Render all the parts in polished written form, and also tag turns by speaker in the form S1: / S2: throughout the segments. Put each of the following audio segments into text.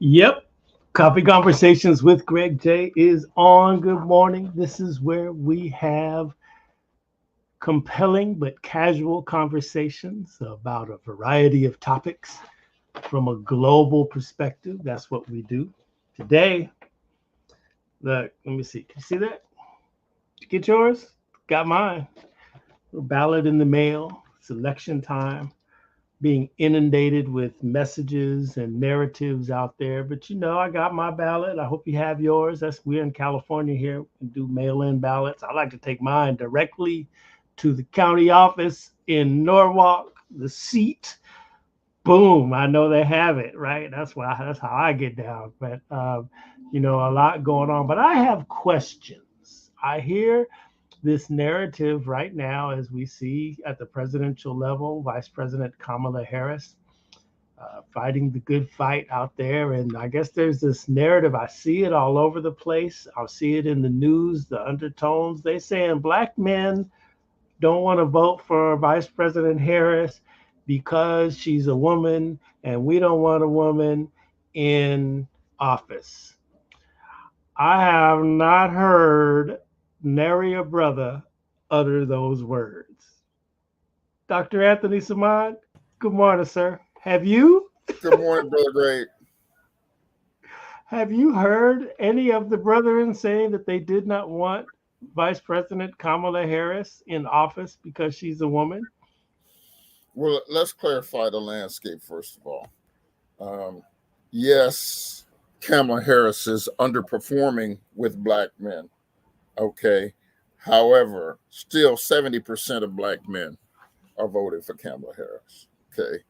S1: Yep. Coffee Conversations with Greg J is on. Good morning. This is where we have compelling but casual conversations about a variety of topics from a global perspective. That's what we do. Today, look, let me see. Can you see that? Did you get yours? Got mine. Ballot in the mail. It's election time. Being inundated with messages and narratives out there. But I got my ballot. I hope you have yours. We're in California here. We do mail-in ballots. I like to take mine directly to the county office in Norwalk, the seat. Boom, I know they have it, right? That's how I get down. But a lot going on. But I have questions. I hear this narrative right now, as we see at the presidential level, Vice President Kamala Harris fighting the good fight out there. And I guess there's this narrative. I see it all over the place. I'll see it in the news, the undertones. They saying Black men don't want to vote for Vice President Harris because she's a woman, and we don't want a woman in office. I have not heard nary a brother utter those words. Dr. Anthony Samad, good morning, sir. Have you?
S2: Good morning, Brother Greg.
S1: Have you heard any of the brethren saying that they did not want Vice President Kamala Harris in office because she's a woman?
S2: Well, let's clarify the landscape, first of all. Yes, Kamala Harris is underperforming with Black men. Okay. However, still 70% of Black men are voting for Kamala Harris. Okay.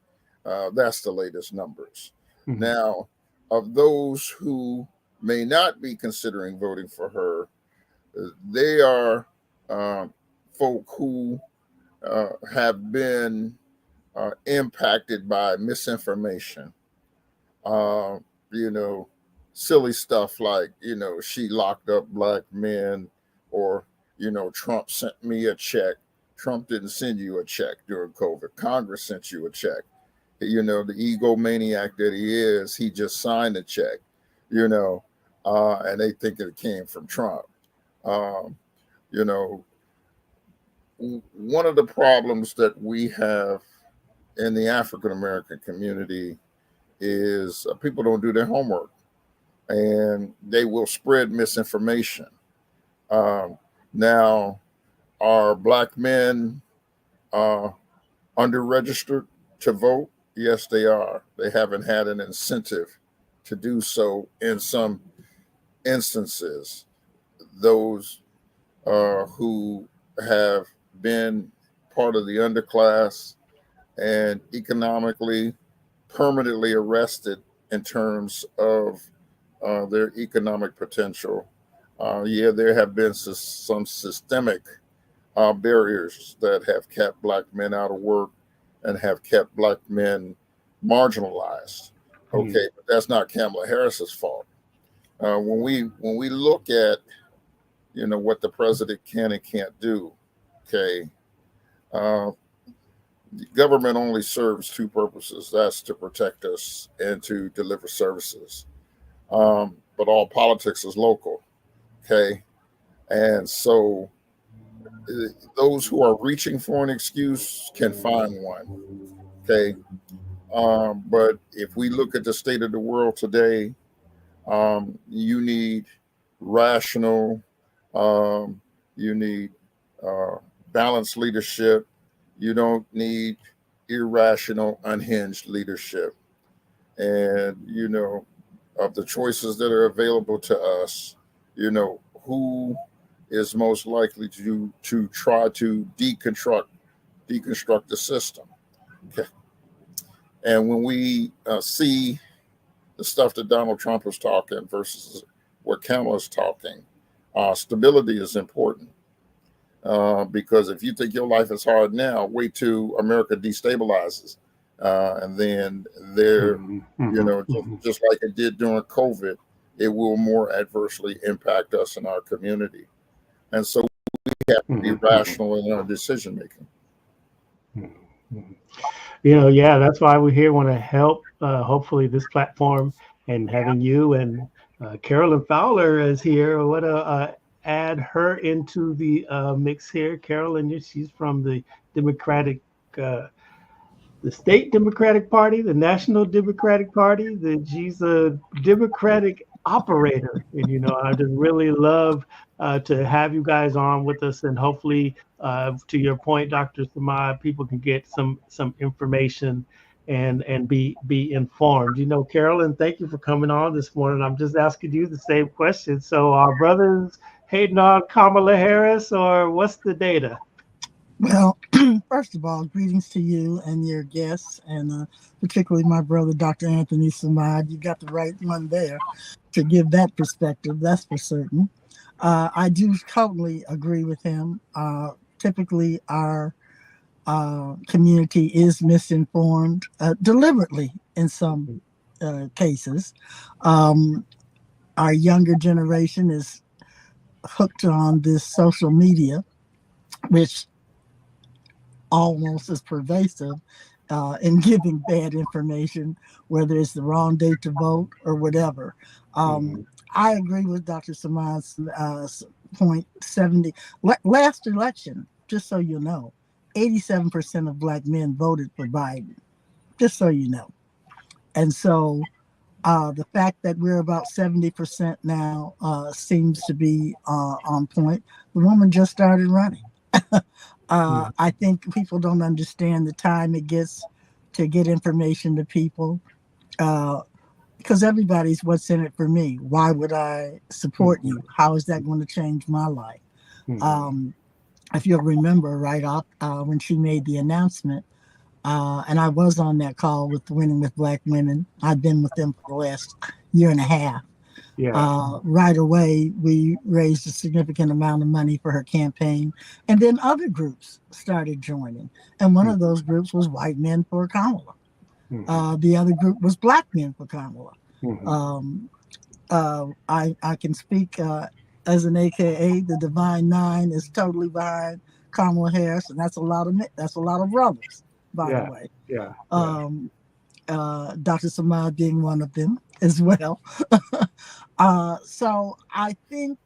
S2: That's the latest numbers. Mm-hmm. Now, of those who may not be considering voting for her, they are folk who have been impacted by misinformation. Silly stuff like, she locked up Black men, or, Trump sent me a check. Trump didn't send you a check during COVID. Congress sent you a check. The egomaniac that he is, he just signed a check, and they think it came from Trump. One of the problems that we have in the African-American community is people don't do their homework, and they will spread misinformation. Now, are Black men under-registered to vote? Yes, they are. They haven't had an incentive to do so in some instances. Those who have been part of the underclass and economically permanently arrested in terms of their economic potential. There have been some systemic barriers that have kept Black men out of work and have kept Black men marginalized. Okay, but that's not Kamala Harris's fault. When we look at what the president can and can't do, okay, the government only serves two purposes. That's to protect us and to deliver services. But all politics is local, okay? And so those who are reaching for an excuse can find one, okay? But if we look at the state of the world today, you need rational, you need balanced leadership. You don't need irrational, unhinged leadership. And, of the choices that are available to us, who is most likely to try to deconstruct the system. Okay. And when we see the stuff that Donald Trump is talking versus what Kamala's talking, stability is important. Because if you think your life is hard now, wait till America destabilizes. And then there, just like it did during COVID, it will more adversely impact us in our community. And so we have to be rational in our decision making.
S1: Yeah, that's why we're here. Want to help. Hopefully, this platform and having you and Carolyn Fowler is here. I want to add her into the mix here. Carolyn, she's from the Democratic, the state Democratic Party, the National Democratic Party. She's a Democratic operator, and I just really love to have you guys on with us, and hopefully, to your point, Dr. Samad, people can get some information and be informed. Carolyn, thank you for coming on this morning. I'm just asking you the same question. So, our brothers hating on Kamala Harris, or what's the data?
S3: Well, first of all, greetings to you and your guests, and particularly my brother, Dr. Anthony Samad. You got the right one there to give that perspective, that's for certain. I do totally agree with him. Typically, our community is misinformed deliberately in some cases. Our younger generation is hooked on this social media, which almost as pervasive in giving bad information, whether it's the wrong date to vote or whatever. I agree with Dr. Samad's point. Last election, just so you know, 87% of Black men voted for Biden, just so you know. And so the fact that we're about 70% now seems to be on point. The woman just started running. I think people don't understand the time it gets to get information to people, because everybody's what's in it for me. Why would I support you? How is that going to change my life? If you'll remember right off when she made the announcement, and I was on that call with Winning with Black Women. I've been with them for the last year and a half. Right away, we raised a significant amount of money for her campaign. And then other groups started joining. And one of those groups was White Men for Kamala. The other group was Black Men for Kamala. I can speak as an AKA. The Divine Nine is totally behind Kamala Harris, and that's a lot of brothers, by the way. Dr. Samad being one of them as well. So I think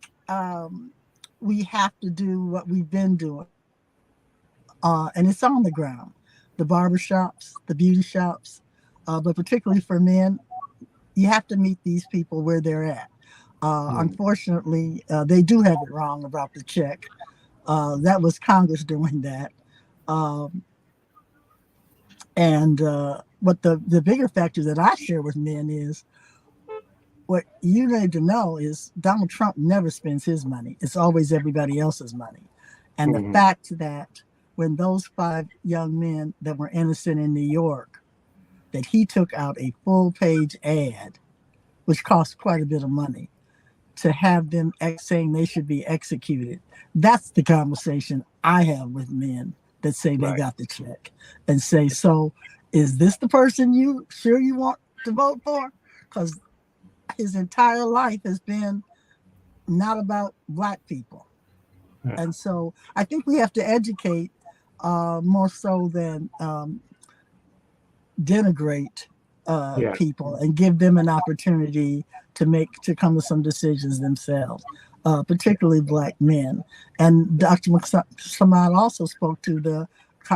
S3: we have to do what we've been doing. And it's on the ground. The barbershops, the beauty shops, but particularly for men, you have to meet these people where they're at. Unfortunately, they do have it wrong about the check. That was Congress doing that. And what the bigger factor that I share with men is, what you need to know is Donald Trump never spends his money. It's always everybody else's money. And the fact that when those 5 young men that were innocent in New York, that he took out a full-page ad, which cost quite a bit of money, to have them saying they should be executed. That's the conversation I have with men that say they got the check, and say, so is this the person you want to vote for? Because his entire life has been not about Black people. And so I think we have to educate more so than denigrate people, and give them an opportunity to come to some decisions themselves, particularly Black men. And Dr. Samad also spoke to the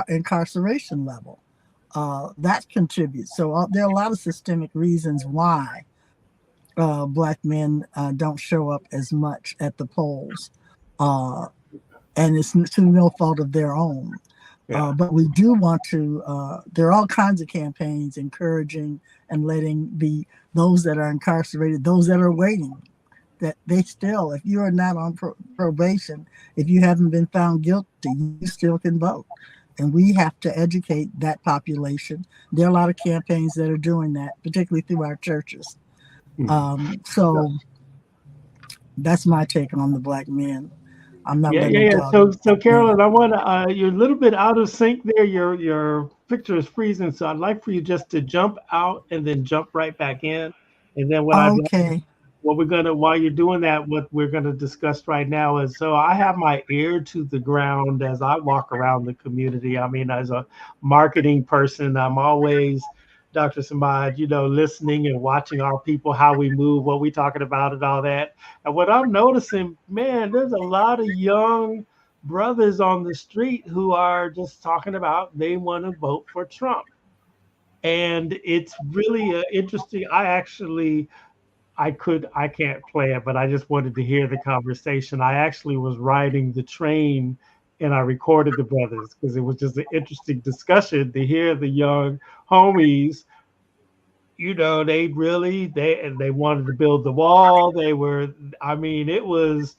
S3: incarceration level. That contributes. So there are a lot of systemic reasons why Black men don't show up as much at the polls. And it's to no fault of their own. But we do want to, there are all kinds of campaigns encouraging and letting those that are incarcerated, those that are waiting that they still, if you are not on probation, if you haven't been found guilty, you still can vote. And we have to educate that population. There are a lot of campaigns that are doing that, particularly through our churches. So that's my take on the black men. I'm not letting them talk.
S1: So Carolyn, I want to. You're a little bit out of sync there. Your picture is freezing, so I'd like for you just to jump out and then jump right back in, and then
S3: Okay.
S1: while you're doing that, what we're gonna discuss right now is, so I have my ear to the ground as I walk around the community. I mean, as a marketing person, I'm always, Dr. Samad, listening and watching our people, how we move, what we talking about and all that. And what I'm noticing, man, there's a lot of young brothers on the street who are just talking about they want to vote for Trump. And it's really interesting. I can't play it, but I just wanted to hear the conversation. I actually was riding the train and I recorded the brothers because it was just an interesting discussion to hear the young homies. They wanted to build the wall. It was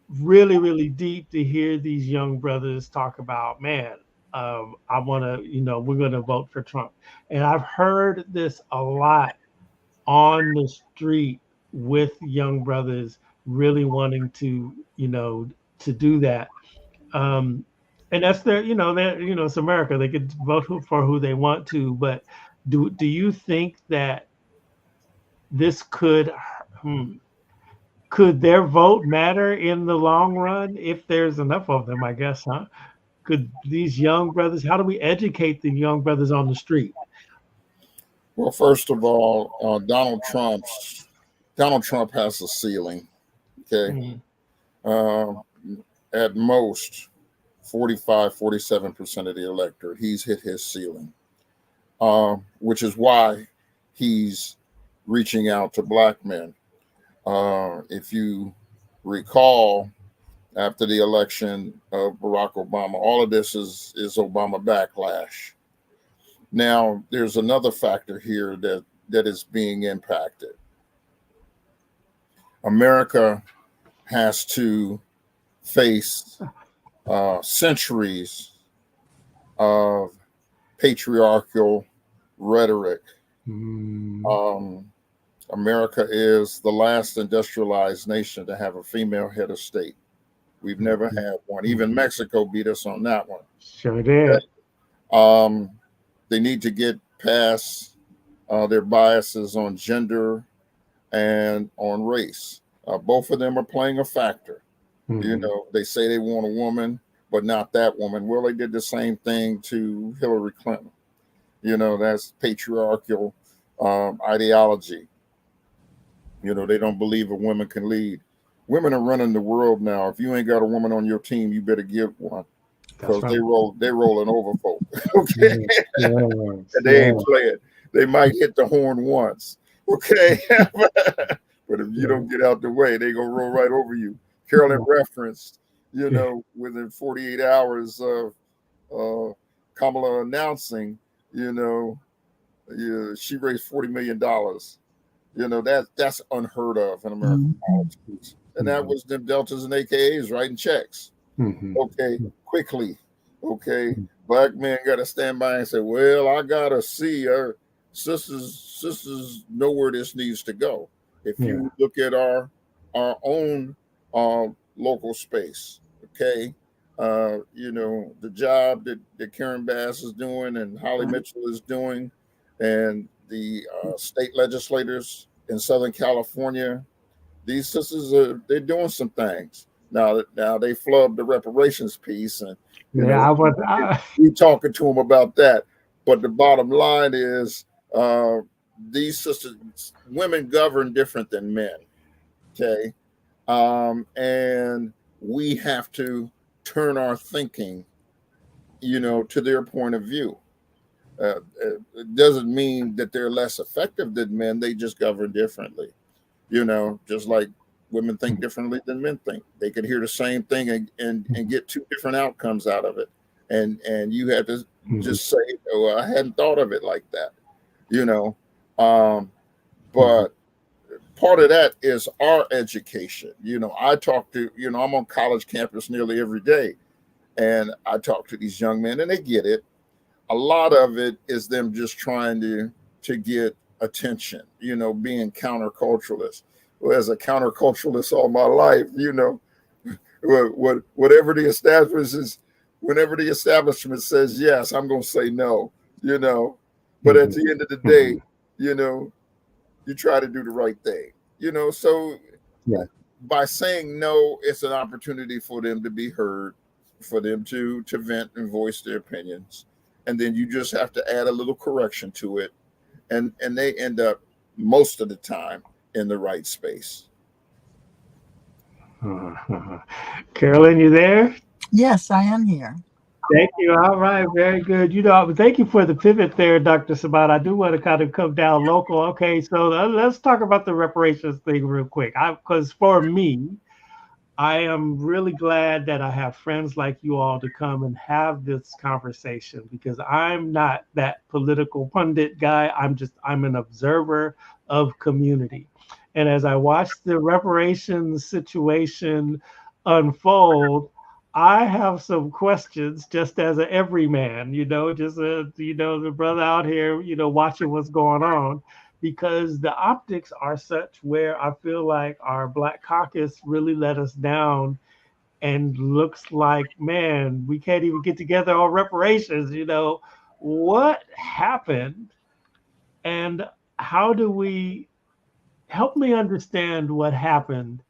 S1: really, really deep to hear these young brothers talk about, man, I want to, we're going to vote for Trump. And I've heard this a lot on the street with young brothers really wanting to, to do that. And that's it's America. They could vote for who they want to, but do you think that this could their vote matter in the long run if there's enough of them, I guess, huh? Could these young brothers, how do we educate the young brothers on the street?
S2: Well, first of all, Donald Trump has a ceiling. Okay. At most 47% of the electorate, he's hit his ceiling, which is why he's reaching out to black men. If you recall, after the election of Barack Obama, all of this is Obama backlash. Now, there's another factor here that is being impacted. America has to face centuries of patriarchal rhetoric. America is the last industrialized nation to have a female head of state. We've never had one. Even Mexico beat us on that one.
S1: Sure did.
S2: They need to get past their biases on gender and on race. Both of them are playing a factor. They say they want a woman, but not that woman. Well, they did the same thing to Hillary Clinton. That's patriarchal ideology. They don't believe a woman can lead. Women are running the world now. If you ain't got a woman on your team, you better get one, because they're rolling over folk. Okay, and they ain't playing. They might hit the horn once. Okay, but if you don't get out the way, they gonna roll right over you. Carolyn referenced, within 48 hours of Kamala announcing, she raised $40 million. That's unheard of in American politics. And that was them Deltas and AKAs writing checks. Okay, quickly. Okay, black men got to stand by and say, well, I got to see our sisters know where this needs to go. If you look at our own local space, okay, the job that Karen Bass is doing and Holly Mitchell is doing, and the state legislators in Southern California, these sisters they're doing some things. Now they flubbed the reparations piece, and we talking to them about that. But the bottom line is, these sisters, women govern different than men. Okay, and we have to turn our thinking, to their point of view. It doesn't mean that they're less effective than men. They just govern differently. Just like women think differently than men think. They could hear the same thing and get two different outcomes out of it. And you have to just say, oh, I hadn't thought of it like that. But part of that is our education. I talk to, I'm on college campus nearly every day, and I talk to these young men, and they get it. A lot of it is them just trying to get attention, being counterculturalist. Well, as a counterculturalist all my life, whatever the establishment says yes, I'm going to say no, But at the end of the day, you try to do the right thing, So
S1: Yeah.
S2: by saying no, it's an opportunity for them to be heard, for them to vent and voice their opinions. And then you just have to add a little correction to it. And they end up most of the time in the right space.
S1: Carolyn, you there?
S3: Yes, I am here.
S1: Thank you. All right, very good. Thank you for the pivot there, Dr. Sabat. I do want to kind of come down local. Okay, so let's talk about the reparations thing real quick. Because for me, I am really glad that I have friends like you all to come and have this conversation, because I'm not that political pundit guy. I'm an observer of community. And as I watch the reparations situation unfold, I have some questions just as a everyman, the brother out here, watching what's going on, because the optics are such where I feel like our Black Caucus really let us down, and looks like, man, we can't even get together on reparations. What happened, and how do we help me understand what happened?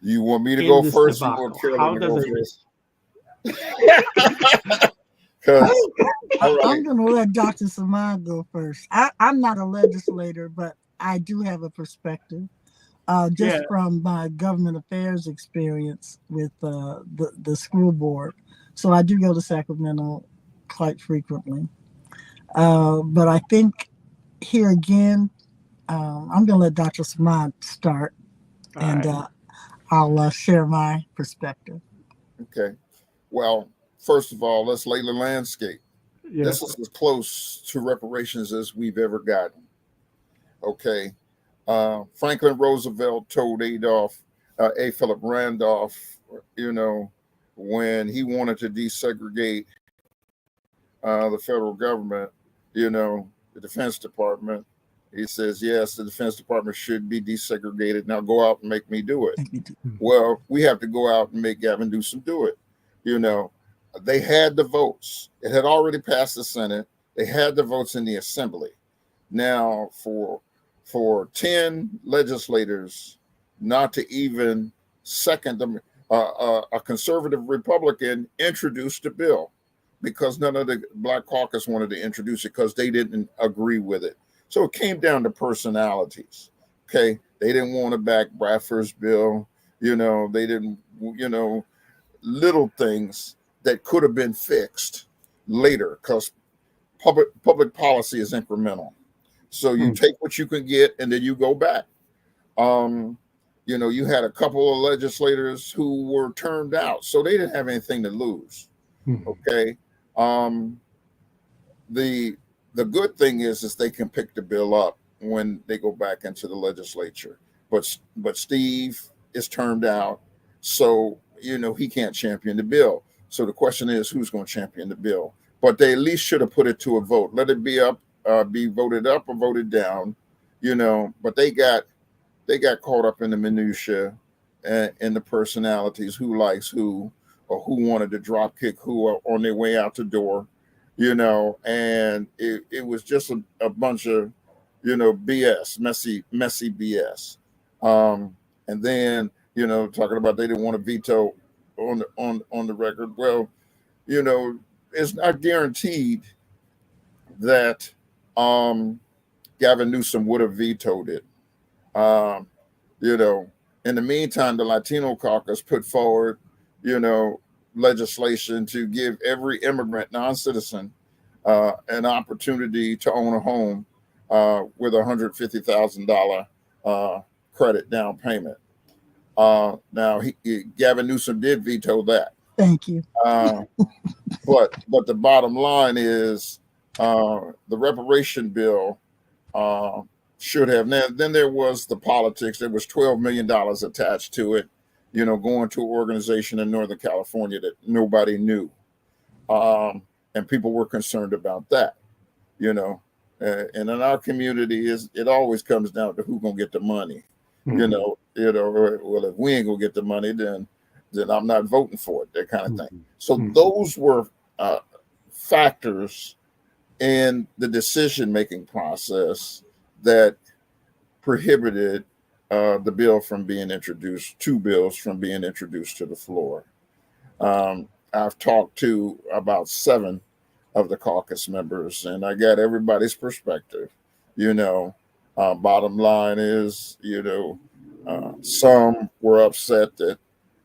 S2: You want me to go first? You want Carolyn to go first?
S3: I'm going to let Dr. Samad go first. I'm not a legislator, but I do have a perspective from my government affairs experience with the school board. So I do go to Sacramento quite frequently. But I think here again, I'm going to let Dr. Samad start, and I'll share my perspective.
S2: Okay. Well, first of all, let's lay the landscape.
S1: Yeah.
S2: This is as close to reparations as we've ever gotten. Okay. Franklin Roosevelt told A. Philip Randolph, when he wanted to desegregate the federal government, the Defense Department, he says, yes, the Defense Department should be desegregated. Now go out and make me do it. Well, we have to go out and make Gavin Newsom do it. They had the votes. It had already passed the Senate. They had the votes in the Assembly. Now, for 10 legislators not to even second them, a conservative Republican introduced the bill, because none of the Black Caucus wanted to introduce it because they didn't agree with it. So it came down to personalities. Okay. They didn't want to back Bradford's bill. They didn't, little things that could have been fixed later, because public policy is incremental. So you take what you can get and then you go back. You had a couple of legislators who were turned out, so they didn't have anything to lose. Okay. The good thing is they can pick the bill up when they go back into the legislature. But Steve is turned out, so he can't champion the bill. So the question is, who's going to champion the bill? But they at least should have put it to a vote. Let it be voted up or voted down, But they got caught up in the minutia and the personalities, who likes who, or who wanted to drop kick who on their way out the door. And it was just a bunch of, BS, messy BS. And then, talking about they didn't want to veto on the record. Well, it's not guaranteed that Gavin Newsom would have vetoed it. In the meantime, the Latino caucus put forward, legislation to give every immigrant non-citizen an opportunity to own a home with $150,000 credit down payment. Now, Gavin Newsom did veto that.
S3: Thank you.
S2: But the bottom line is the reparation bill should have. Now, then there was the politics. There was $12 million attached to it, going to an organization in Northern California that nobody knew. And people were concerned about that, and in our community, it always comes down to who's going to get the money. Well, if we ain't going to get the money, then I'm not voting for it, that kind of thing. So those were factors in the decision-making process that prohibited the bill from being introduced, two bills from being introduced to the floor. I've talked to about 7 of the caucus members, and I got everybody's perspective. Bottom line is, some were upset that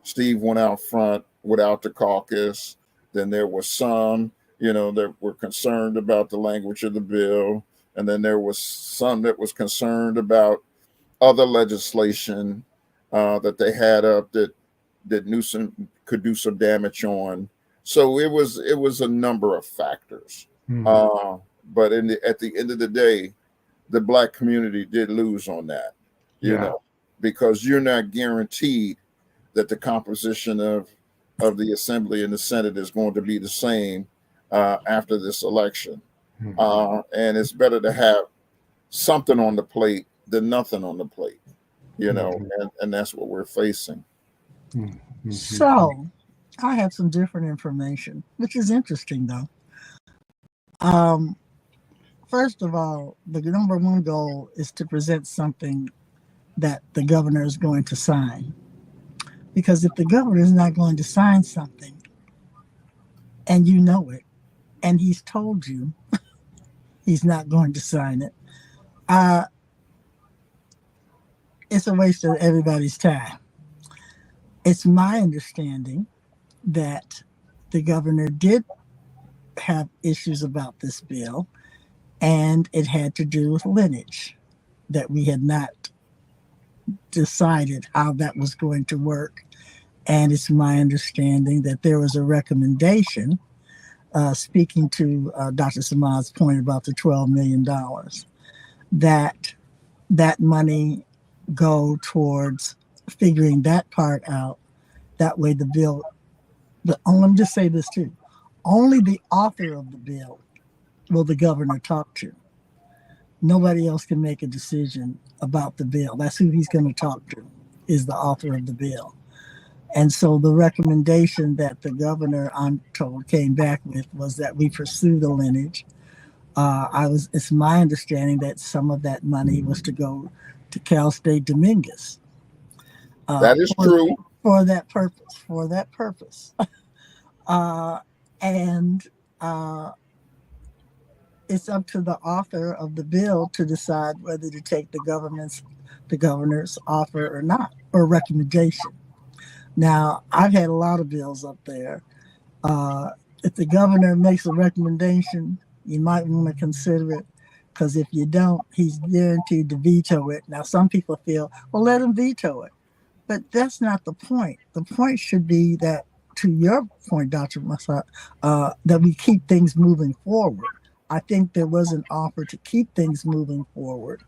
S2: Steve went out front without the caucus. Then there was some, that were concerned about the language of the bill. And then there was some that was concerned about other legislation that they had up that Newsom could do some damage on. So it was a number of factors. But at the end of the day, the Black community did lose on that, because you're not guaranteed that the composition of the Assembly and the Senate is going to be the same after this election. And it's better to have something on the plate than nothing on the plate, and that's what we're facing.
S3: So I have some different information, which is interesting though. First of all, the number one goal is to present something that the governor is going to sign. Because if the governor is not going to sign something, and you know it, and he's told you he's not going to sign it, it's a waste of everybody's time. It's my understanding that the governor did have issues about this bill, and it had to do with lineage, that we had not decided how that was going to work. And it's my understanding that there was a recommendation, speaking to Dr. Samad's point about the $12 million, that money go towards figuring that part out. That way the bill, let me just say this too, only the author of the bill will the governor talk to. Nobody else can make a decision about the bill. That's who he's going to talk to, is the author of the bill. And so the recommendation that the governor, I'm told, came back with was that we pursue the lineage. It's my understanding that some of that money was to go to Cal State Dominguez.
S2: That is true.
S3: For that purpose. It's up to the author of the bill to decide whether to take the governor's offer or not, or recommendation. Now, I've had a lot of bills up there. If the governor makes a recommendation, you might want to consider it, because if you don't, he's guaranteed to veto it. Now, some people feel, well, let him veto it. But that's not the point. The point should be that, to your point, Dr. Massad, that we keep things moving forward. I think there was an offer to keep things moving forward,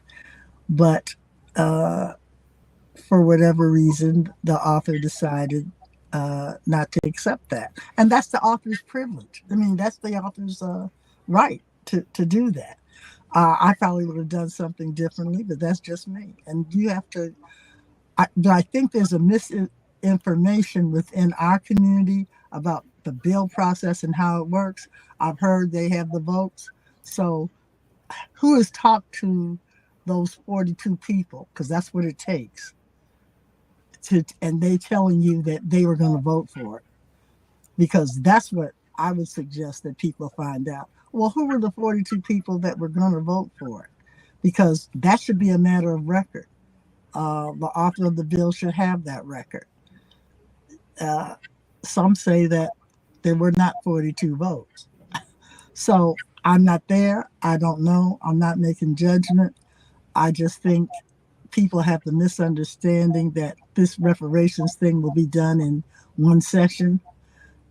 S3: but for whatever reason, the author decided not to accept that. And that's the author's privilege. I mean, that's the author's right to do that. I probably would have done something differently, but that's just me. And you have to, I think there's a misinformation within our community about the bill process and how it works. I've heard they have the votes. So who has talked to those 42 people? Because that's what it takes. And they telling you that they were going to vote for it. Because that's what I would suggest that people find out. Well, who were the 42 people that were going to vote for it? Because that should be a matter of record. The author of the bill should have that record. Some say that there were not 42 votes. So I'm not there. I don't know. I'm not making judgment. I just think people have the misunderstanding that this reparations thing will be done in one session.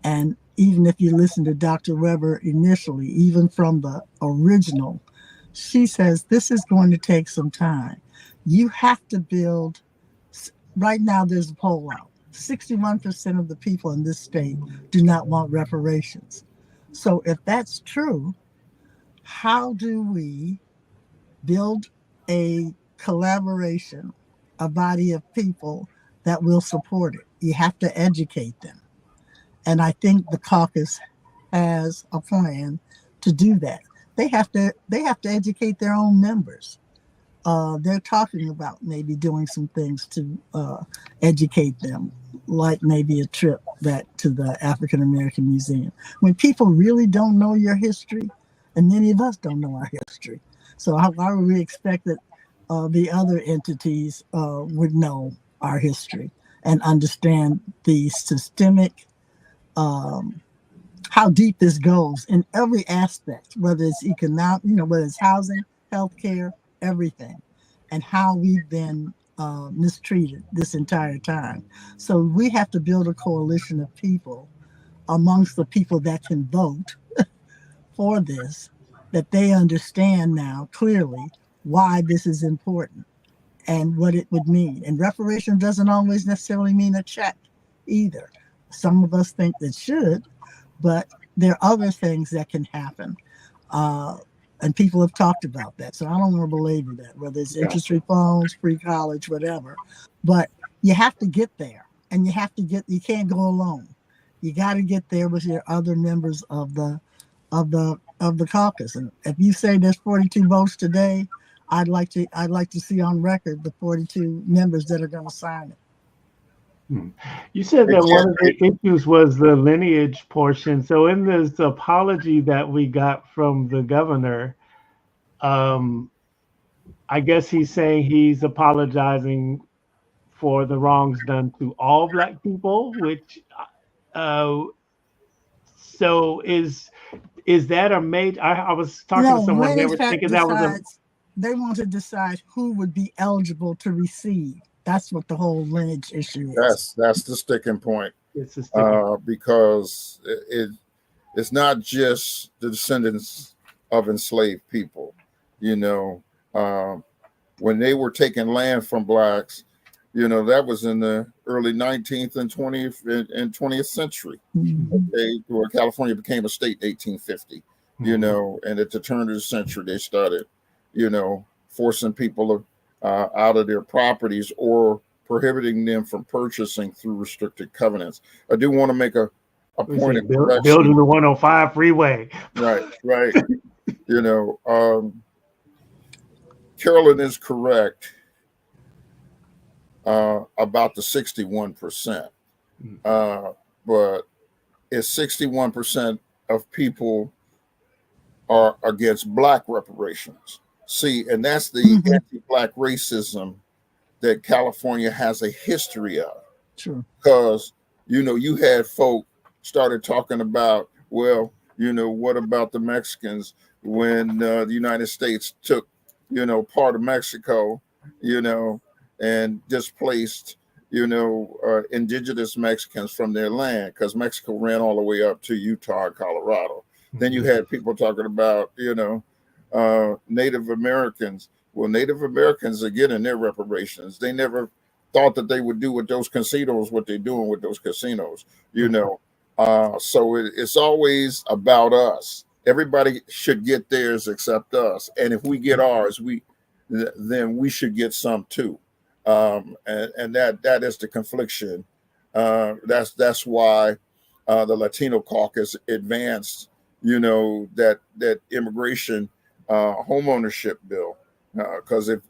S3: And even if you listen to Dr. Weber initially, even from the original, She says this is going to take some time. You have to build. Right now, there's a poll out. 61% of the people in this state do not want reparations. So if that's true, how do we build a collaboration, a body of people that will support it? You have to educate them. And I think the caucus has a plan to do that. They have to educate their own members. They're talking about maybe doing some things to educate them, like maybe a trip back to the African American Museum. When people really don't know your history, and many of us don't know our history, so how would we expect that the other entities would know our history and understand the systemic, how deep this goes in every aspect, whether it's economic, whether it's housing, healthcare, everything, and how we've been mistreated this entire time. So we have to build a coalition of people amongst the people that can vote for this, that they understand now clearly why this is important and what it would mean. And reparation doesn't always necessarily mean a check either. Some of us think it should, but there are other things that can happen. And people have talked about that. So I don't want to belabor that, whether it's interest free phones, free college, whatever. But you have to get there, and you can't go alone. You got to get there with your other members of the caucus. And if you say there's 42 votes today, I'd like to see on record the 42 members that are going to sign it.
S1: You said that one of the issues was the lineage portion. So in this apology that we got from the governor, I guess he's saying he's apologizing for the wrongs done to all Black people, which so is that a major? I was talking to someone, they were thinking that was
S3: they want to decide who would be eligible to receive. That's what the whole lineage issue is.
S2: That's the sticking point.
S1: It's a sticking point.
S2: Because it's not just the descendants of enslaved people. When they were taking land from Blacks, that was in the early 19th and 20th century. Okay, where California became a state in 1850. And at the turn of the century, they started, forcing people out of their properties or prohibiting them from purchasing through restricted covenants. I do want to make a point of correction.
S1: Building the 105 freeway.
S2: Right. Carolyn is correct about the 61%. But it's 61% of people are against Black reparations. See, and that's the anti-Black racism that California has a history of.
S3: True.
S2: Because, you had folk started talking about, well, what about the Mexicans when the United States took, part of Mexico, and displaced, indigenous Mexicans from their land, because Mexico ran all the way up to Utah and Colorado. Then you had people talking about, Native Americans. Well, Native Americans are getting their reparations. They never thought that they would do with those casinos what they're doing with those casinos, So it's always about us. Everybody should get theirs except us. And if we get ours, then we should get some too. And that is the confliction. That's why the Latino caucus advanced, that immigration home ownership bill, because if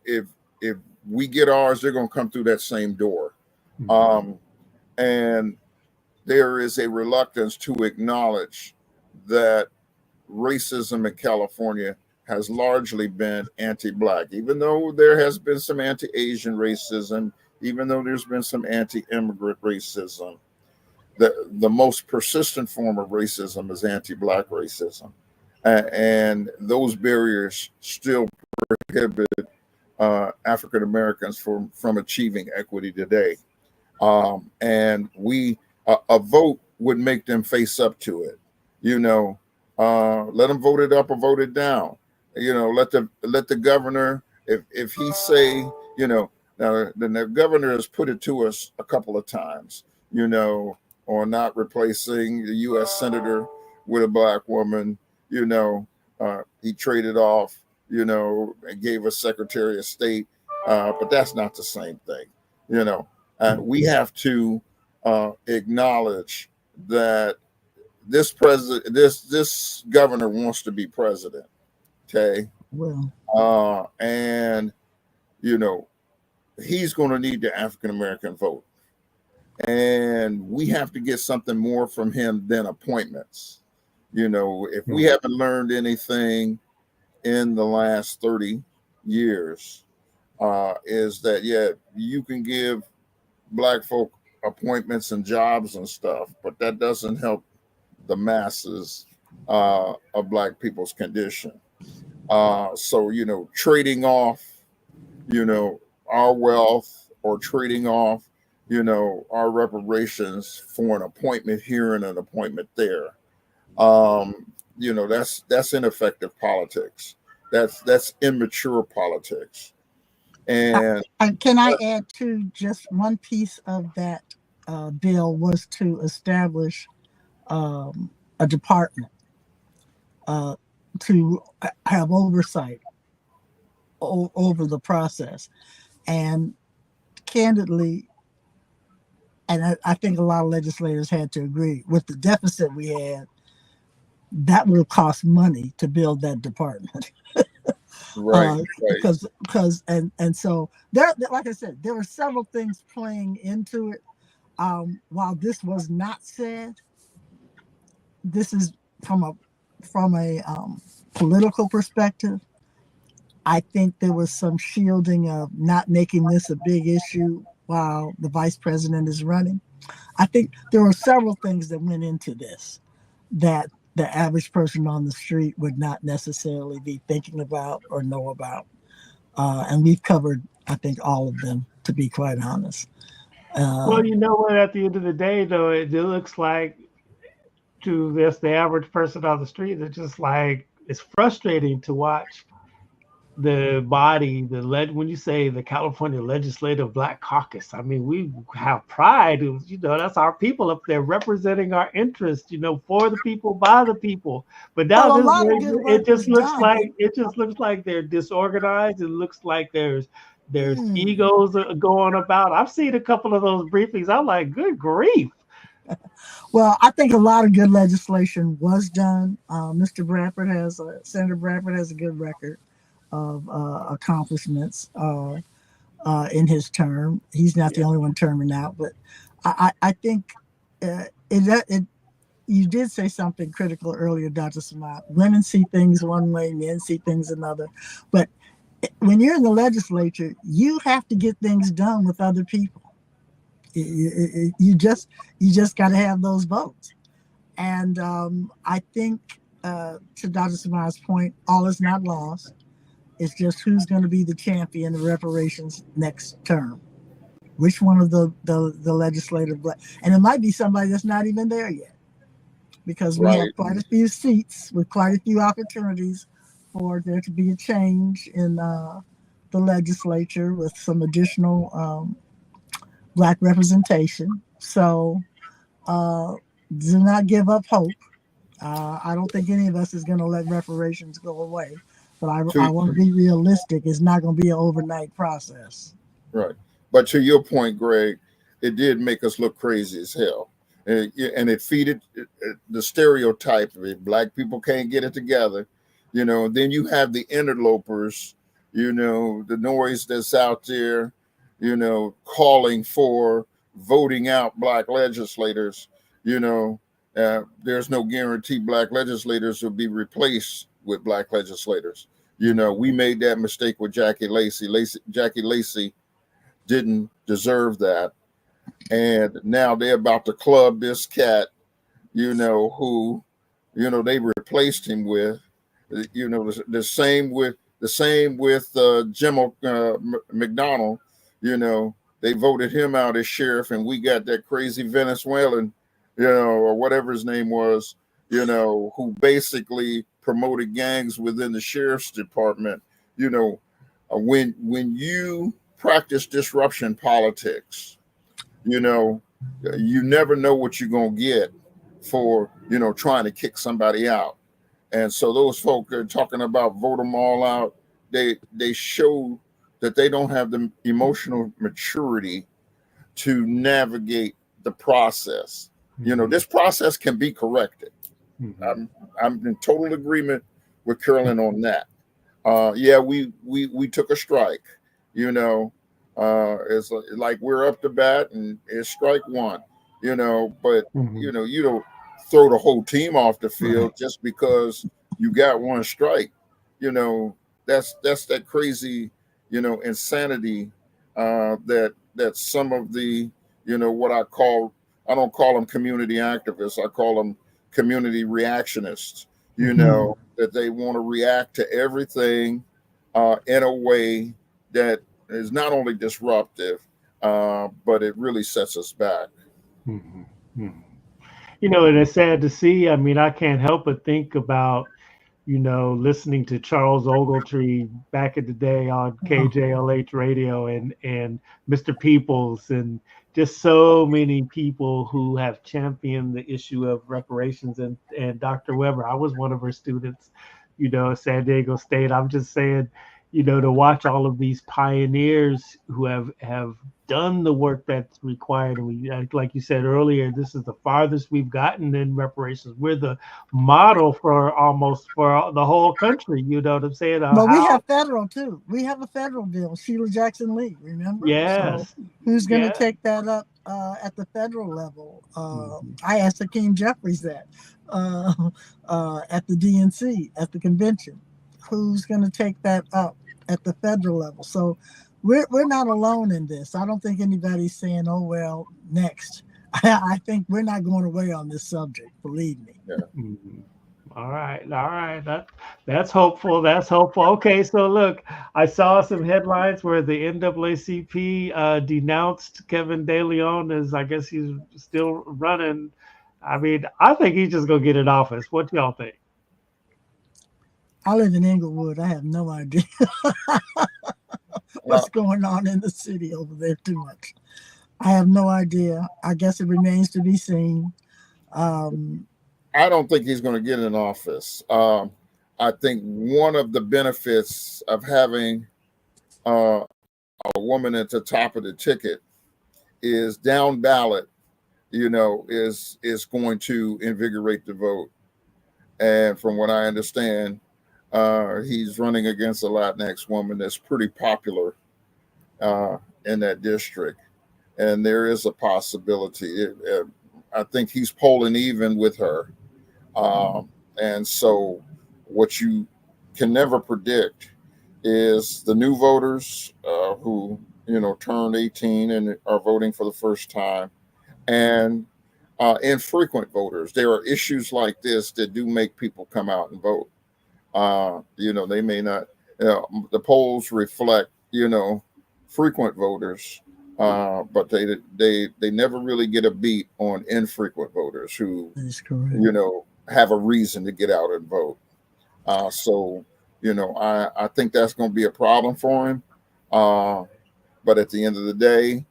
S2: we get ours, they're going to come through that same door. And there is a reluctance to acknowledge that racism in California has largely been anti-Black, even though there has been some anti-Asian racism, even though there's been some anti-immigrant racism. The most persistent form of racism is anti-Black racism. And those barriers still prohibit African Americans from achieving equity today. And a vote would make them face up to it. Let them vote it up or vote it down. let the governor, if he say, now the governor has put it to us a couple of times, on not replacing the U.S. senator with a black woman. He traded off, and gave us Secretary of State, but that's not the same thing. We have to acknowledge that this governor wants to be president. Okay.
S3: Well,
S2: And he's going to need the African American vote, and we have to get something more from him than appointments. If we haven't learned anything in the last 30 years, is that you can give black folk appointments and jobs and stuff, but that doesn't help the masses of black people's condition. So trading off our wealth, or trading off our reparations for an appointment here and an appointment there, that's ineffective politics. That's immature politics. And
S3: can I add to just one piece of that bill was to establish a department to have oversight over the process. And candidly, and I think a lot of legislators had to agree with the deficit we had, that will cost money to build that department.
S2: Right.
S3: Because and so there, like I said, there were several things playing into it. While this was not said, this is from a political perspective. I think there was some shielding of not making this a big issue while the vice president is running. I think there were several things that went into this that the average person on the street would not necessarily be thinking about or know about. And we've covered, I think, all of them, to be quite honest.
S1: Well, you know what? At the end of the day, though, it looks like to the average person on the street, it's just like it's frustrating to watch the body, when you say the California Legislative Black Caucus. I mean, we have pride. That's our people up there representing our interests. For the people, by the people. But now it just looks like they're disorganized. It looks like there's egos going about. I've seen a couple of those briefings. I'm like, good grief.
S3: Well, I think a lot of good legislation was done. Senator Bradford has a good record of accomplishments in his term. He's not the only one terming out, but I think you did say something critical earlier, Dr. Samad. Women see things one way, men see things another. But when you're in the legislature, you have to get things done with other people. You just got to have those votes. And I think to Dr. Samad's point, all is not lost. It's just who's going to be the champion of reparations next term. Which one of the legislative black, and it might be somebody that's not even there yet, because we have quite a few seats with quite a few opportunities for there to be a change in the legislature with some additional black representation. So do not give up hope. I don't think any of us is going to let reparations go away. But I want to be realistic. It's not going to be an overnight process.
S2: Right. But to your point, Greg, it did make us look crazy as hell. And it feeded the stereotype of it. Black people can't get it together. Then you have the interlopers, the noise that's out there, calling for voting out black legislators. There's no guarantee black legislators will be replaced with black legislators. We made that mistake with Jackie Lacey. Jackie Lacey didn't deserve that. And now they're about to club this cat, who, they replaced him with, the same with Jim McDonald. They voted him out as sheriff, and we got that crazy Venezuelan, or whatever his name was, who basically promoted gangs within the sheriff's department. When you practice disruption politics, you never know what you're going to get for, trying to kick somebody out. And so those folk are talking about vote them all out. They show that they don't have the emotional maturity to navigate the process. This process can be corrected. I'm in total agreement with Carolyn on that. We took a strike. It's like we're up to bat and it's strike one. But you don't throw the whole team off the field just because you got one strike. That's that crazy, insanity that some of the, what I don't call them community activists. I call them community reactionists, that they want to react to everything in a way that is not only disruptive, but it really sets us back.
S1: And it's sad to see. I mean, I can't help but think about, listening to Charles Ogletree back in the day on KJLH radio and Mr. Peoples and just so many people who have championed the issue of reparations and Dr. Weber. I was one of her students, at San Diego State. I'm just saying, to watch all of these pioneers who have done the work that's required. And we, like you said earlier, this is the farthest we've gotten in reparations. We're the model for the whole country. You know what I'm saying?
S3: But we have federal too. We have a federal bill, Sheila Jackson Lee, remember?
S1: Yes.
S3: So who's going to take that up at the federal level? I asked Hakeem Jeffries that at the DNC, at the convention. Who's going to take that up at the federal level? So we're not alone in this. I don't think anybody's saying, oh, well, next. I think we're not going away on this subject, believe me.
S2: Yeah.
S1: All right. That's hopeful. Okay, so look, I saw some headlines where the NAACP denounced Kevin De Leon as, I guess he's still running. I mean, I think he's just going to get in office. What y'all think?
S3: I live in Inglewood. I have no idea what's going on in the city over there too much. I have no idea. I guess it remains to be seen.
S2: I don't think he's going to get in office. I think one of the benefits of having a woman at the top of the ticket is down ballot, is going to invigorate the vote. And from what I understand, he's running against a Latinx woman that's pretty popular in that district. And there is a possibility. I think he's polling even with her. And so what you can never predict is the new voters who, turned 18 and are voting for the first time, and infrequent voters. There are issues like this that do make people come out and vote. They may not, the polls reflect, frequent voters, but they never really get a beat on infrequent voters who, have a reason to get out and vote. So I think that's going to be a problem for him. But at the end of the day,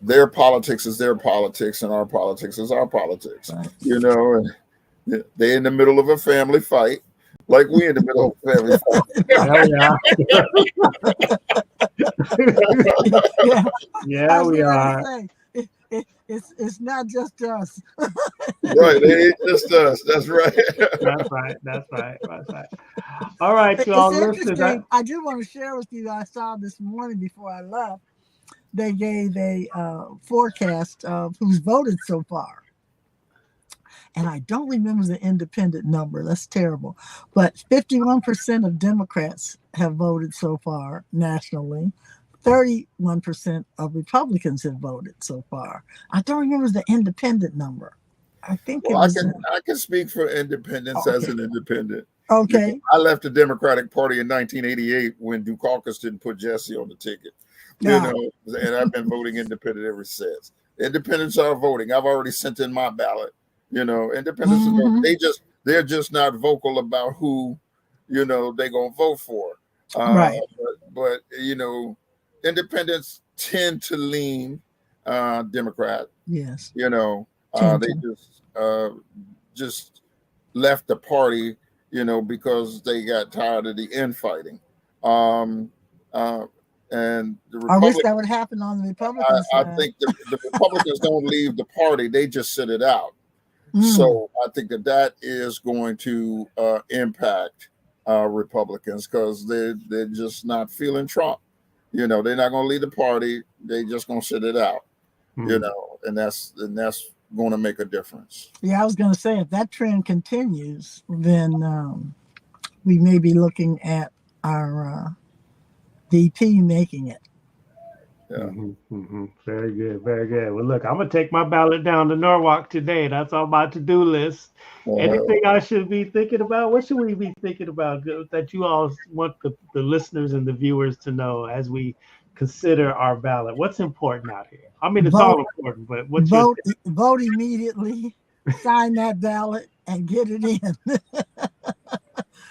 S2: their politics is their politics and our politics is our politics,
S3: Right.
S2: And they're in the middle of a family fight, like we in the middle of a family
S3: fight.
S1: Yeah, we are.
S3: It's not just us.
S2: Right, it ain't just us. That's right.
S1: That's right. All right, y'all.
S3: It's interesting. I do want to share with you. I saw this morning before I left. They gave a forecast of who's voted so far. And I don't remember the independent number. That's terrible. But 51% of Democrats have voted so far nationally. 31% of Republicans have voted so far. I don't remember the independent number. I think
S2: I can speak for independence as an independent.
S3: Okay.
S2: I left the Democratic Party in 1988 when Dukakis didn't put Jesse on the ticket. And I've been voting independent ever since. Independents are voting. I've already sent in my ballot. Independents are voting. They're just not vocal about who, they're gonna vote for.
S3: Right.
S2: But independents tend to lean Democrat.
S3: Yes.
S2: They just left the party, because they got tired of the infighting. And the
S3: I wish
S2: Republicans,
S3: that would happen on the Republican side.
S2: I think the Republicans don't leave the party; they just sit it out. So I think that is going to impact Republicans because they're just not feeling Trump. They're not going to leave the party; they just going to sit it out. And that's going to make a difference.
S3: Yeah, I was going to say, if that trend continues, then we may be looking at our VP making it.
S2: Yeah.
S1: Very good, very good. Well, look, I'm gonna take my ballot down to Norwalk today. That's on my to-do list. Anything I should be thinking about? What should we be thinking about that you all want the listeners and the viewers to know as we consider our ballot? What's important out here? I mean, it's all important, but what's
S3: vote immediately, sign that ballot, and get it in.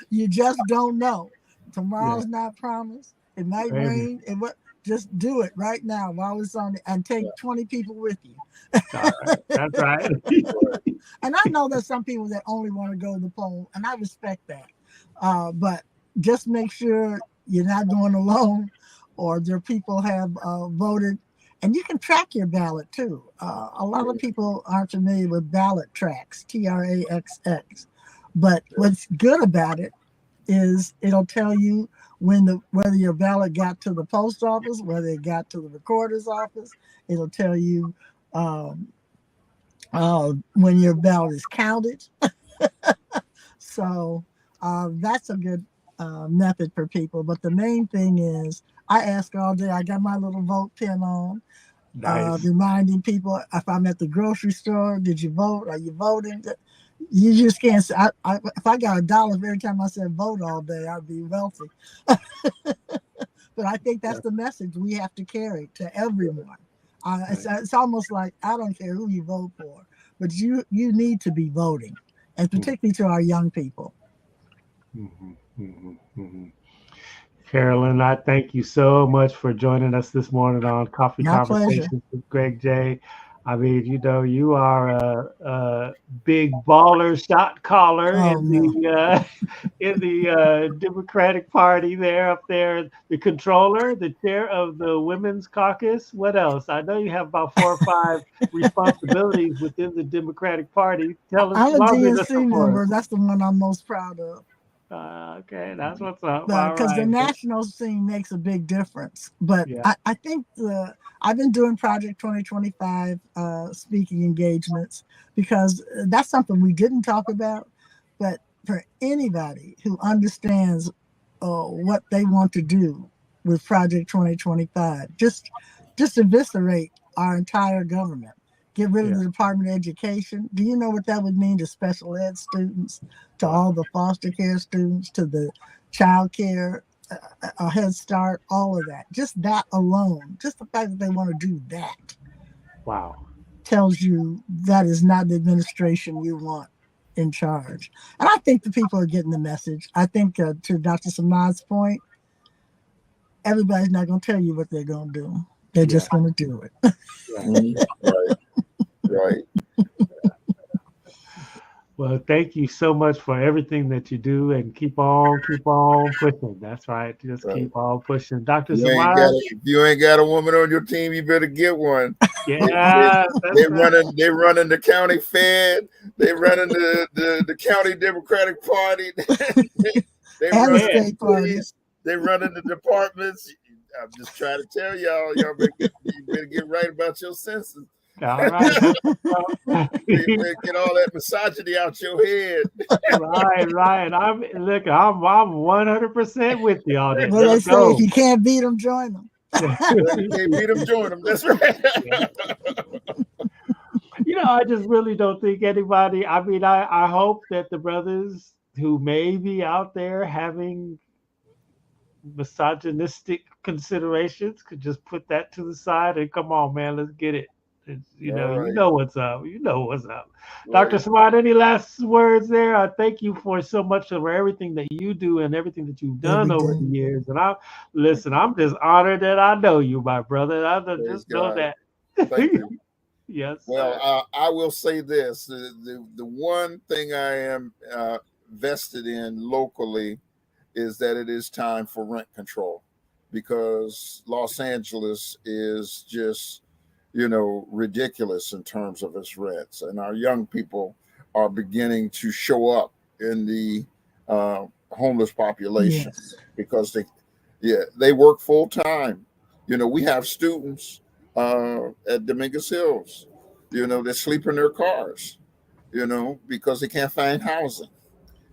S3: You just don't know. Tomorrow's not promised. It might rain. Just do it right now while it's on, and take 20 people with you.
S1: All right. That's right.
S3: And I know there's some people that only want to go to the poll, and I respect that. But just make sure you're not going alone, or their people have voted. And you can track your ballot too. A lot of people aren't familiar with ballot tracks, TRAXX. But what's good about it is it'll tell you whether your ballot got to the post office, whether it got to the recorder's office. It'll tell you when your ballot is counted. So that's a good method for people. But the main thing is, I ask all day. I got my little vote pin on, reminding people if I'm at the grocery store, did you vote? Are you voting? You just can't say. If I got $1 every time I said vote all day, I'd be wealthy. But I think that's the message we have to carry to everyone. It's almost like, I don't care who you vote for, but you need to be voting, and particularly to our young people.
S1: Carolyn, I thank you so much for joining us this morning on Coffee
S3: My
S1: Conversations
S3: pleasure.
S1: with Greg J. I mean, you are a big baller shot caller in the Democratic Party there up there, the controller, the chair of the Women's Caucus. What else? I know you have about 4 or 5 responsibilities within the Democratic Party. Tell us.
S3: I'm a DNC member. That's the one I'm most proud of.
S1: Okay, that's what's up.
S3: Because the national scene makes a big difference. But I think I've been doing Project 2025 speaking engagements, because that's something we didn't talk about. But for anybody who understands what they want to do with Project 2025, just eviscerate our entire government. Get rid of the Department of Education. Do you know what that would mean to special ed students, to all the foster care students, to the child care, Head Start, all of that? Just that alone, just the fact that they want to do that, tells you that is not the administration you want in charge. And I think the people are getting the message. I think to Dr. Samad's point, everybody's not going to tell you what they're going to do. They're just going to do it.
S2: Right.
S1: Well, thank you so much for everything that you do, and keep on pushing. That's right. Just keep on pushing. Dr. Samad,
S2: if you ain't got a woman on your team, you better get one.
S1: Yeah.
S2: They running the county Fed. They running the county Democratic Party. they running the police. They running the departments. I'm just trying to tell y'all better get right about your senses.
S1: All right.
S2: Get all that misogyny out your head.
S1: Right. I'm 100% with you on that.
S3: Well, they say if you can't beat them, join them.
S2: You can't beat them, join them. That's right.
S1: I just really don't think anybody. I mean, I hope that the brothers who may be out there having misogynistic considerations could just put that to the side and come on, man, let's get it You
S2: All
S1: know, you
S2: right.
S1: know what's up. You know what's up. Dr.
S2: Right.
S1: Smart, any last words there? I thank you for so much for everything that you do and everything that you've done
S3: Every
S1: over
S3: day.
S1: the years. And
S2: Thank
S1: listen,
S2: you.
S1: I'm just honored that I know you, my brother.
S2: Praise
S1: Just know
S2: God.
S1: that.
S2: Thank you.
S1: Yes,
S2: Well,
S1: sir.
S2: I will say this: the one thing I am vested in locally is that it is time for rent control, because Los Angeles is just, ridiculous in terms of its rents, and our young people are beginning to show up in the homeless population
S3: Yes.
S2: because they work full time. We have students at Dominguez Hills, they sleep in their cars, because they can't find housing.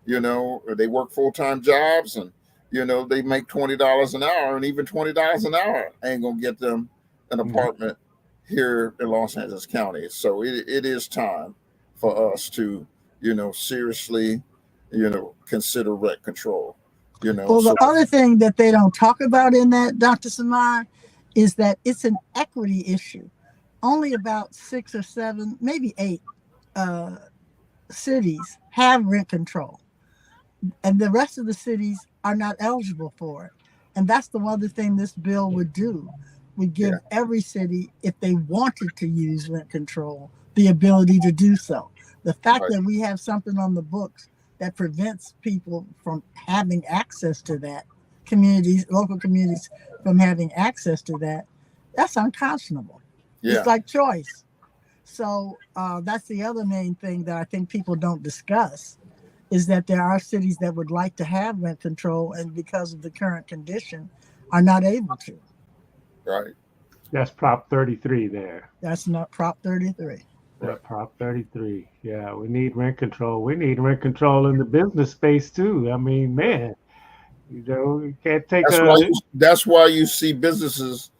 S2: Or they work full-time jobs, and they make $20 an hour, and even $20 an hour ain't gonna get them an apartment here in Los Angeles County. So it is time for us to seriously consider rent control.
S3: Well, the
S2: So
S3: other thing that they don't talk about in that, Dr. Samar, is that it's an equity issue. Only about 6 or 7, maybe 8 uh, cities have rent control, and the rest of the cities are not eligible for it. And that's the other thing this bill would do. Would give
S2: yeah,
S3: every city, if they wanted to use rent control, the ability to do so. The fact
S2: right,
S3: that we have something on the books that prevents people from having access to that, local communities from having access to that, that's unconscionable. It's
S2: yeah.
S3: like choice. So that's the other main thing that I think people don't discuss, is that there are cities that would like to have rent control, and because of the current condition, are not able to.
S2: Right,
S1: That's Prop 33 there.
S3: That's not Prop 33.
S2: right.
S1: Prop 33. Yeah, we need rent control. We need rent control in the business space too. I mean,
S2: Yeah.
S1: man, you can't take
S2: That's
S1: a.
S2: why you see businesses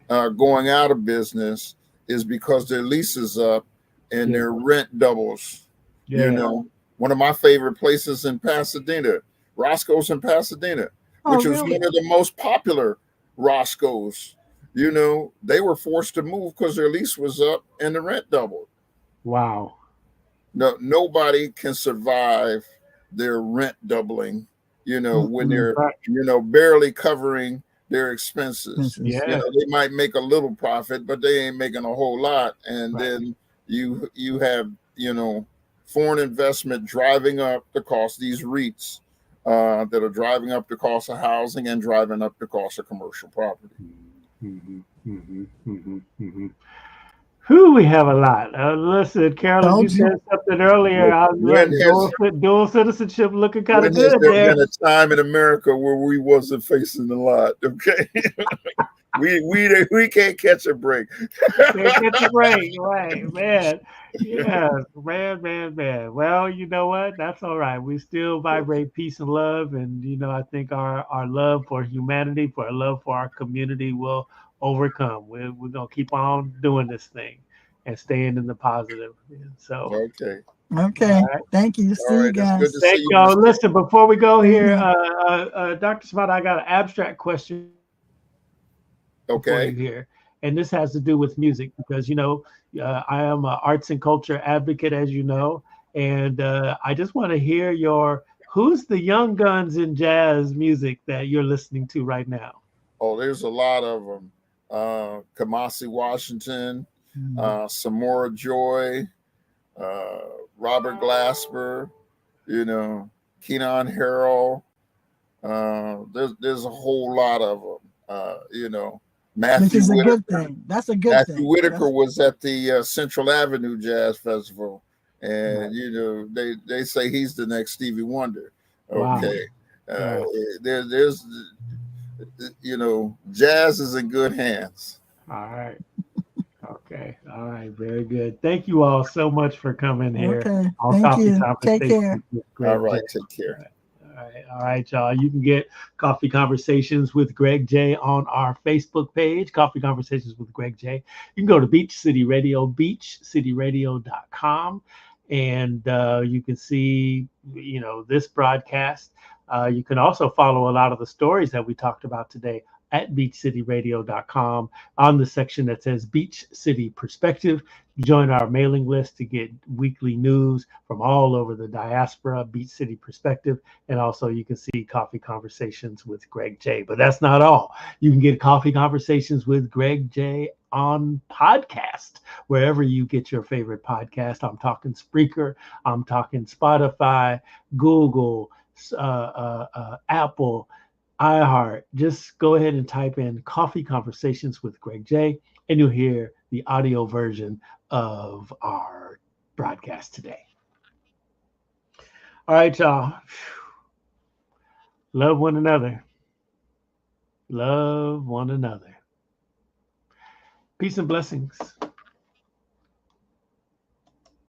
S2: going out of business, is because their lease is up and
S1: Yeah,
S2: their rent doubles. You
S1: yeah.
S2: know, one of my favorite places in Pasadena, Roscoe's in Pasadena,
S3: Oh,
S2: which was
S3: really?
S2: one of the most popular Roscoe's. They were forced to move because their lease was up and the rent doubled.
S1: Wow.
S2: No, nobody can survive their rent doubling, when
S3: Mm-mm.
S2: they're,
S1: Right.
S2: barely covering their expenses.
S3: This is-
S1: Yeah.
S2: They might make a little profit, but they ain't making a whole lot. And
S1: Right.
S2: then you have, foreign investment driving up the cost, these REITs that are driving up the cost of housing and driving up the cost of commercial property.
S1: Mm-hmm, mm-hmm, mm-hmm, mm-hmm. Who we have a lot. Listen, Carolyn, you
S3: Told you.
S1: said something earlier. I was
S2: When
S1: like,
S2: has
S1: dual citizenship looking kind of
S2: when has
S1: good
S2: there
S1: there.
S2: been a time in America where we wasn't facing a lot? Okay. we can't catch a break.
S1: Can't catch a break, right, man. Yeah, man. Well, you know what? That's all right. We still vibrate peace and love, and I think our love for humanity, for our love for our community, will overcome. We're gonna keep on doing this thing and staying in the positive. And so,
S2: Okay.
S3: Okay.
S1: all right.
S3: Thank you.
S2: All
S3: See you
S2: right. It's good
S3: guys.
S2: to see
S1: Thank
S2: you,
S1: y'all.
S2: Mr.
S1: Listen, before we go
S3: Same
S1: here,
S3: here.
S1: Dr. Spot, I got an abstract question for you
S2: Okay.
S1: here, and this has to do with music because I am an arts and culture advocate, as you know, and I just want to hear who's the young guns in jazz music that you're listening to right now.
S2: Oh, there's a lot of them. Kamasi Washington, Samora Joy, uh, Robert Glasper, Keenan Harrell. There's a whole lot of them.
S3: Which
S2: Matthew
S3: is a good
S2: Whitaker.
S3: thing. That's a good
S2: Matthew
S3: thing.
S2: Whitaker was at the Central Avenue Jazz Festival, and
S1: Right.
S2: they say he's the next Stevie Wonder.
S1: Wow.
S2: Okay, uh,
S1: Yeah.
S2: there's jazz is in good hands.
S1: All right. Okay. All right. Very good. Thank you all so much for coming here
S3: Okay.
S1: on
S3: Thank
S1: Coffee
S3: you. Take
S1: Conversations
S3: care.
S1: with
S2: All
S1: Greg J.
S2: right, take care.
S1: All right, y'all. You can get Coffee Conversations with Greg J on our Facebook page, Coffee Conversations with Greg J. You can go to Beach City Radio, beachcityradio.com, and you can see, this broadcast. You can also follow a lot of the stories that we talked about today at beachcityradio.com on the section that says Beach City Perspective. Join our mailing list to get weekly news from all over the diaspora, Beach City Perspective. And also you can see Coffee Conversations with Greg J. But that's not all. You can get Coffee Conversations with Greg J on podcast, wherever you get your favorite podcast. I'm talking Spreaker, I'm talking Spotify, Google, Apple, iHeart. Just go ahead and type in Coffee Conversations with Greg J, and you'll hear the audio version of our broadcast today. All right, y'all. Love one another. Love one another. Peace and blessings.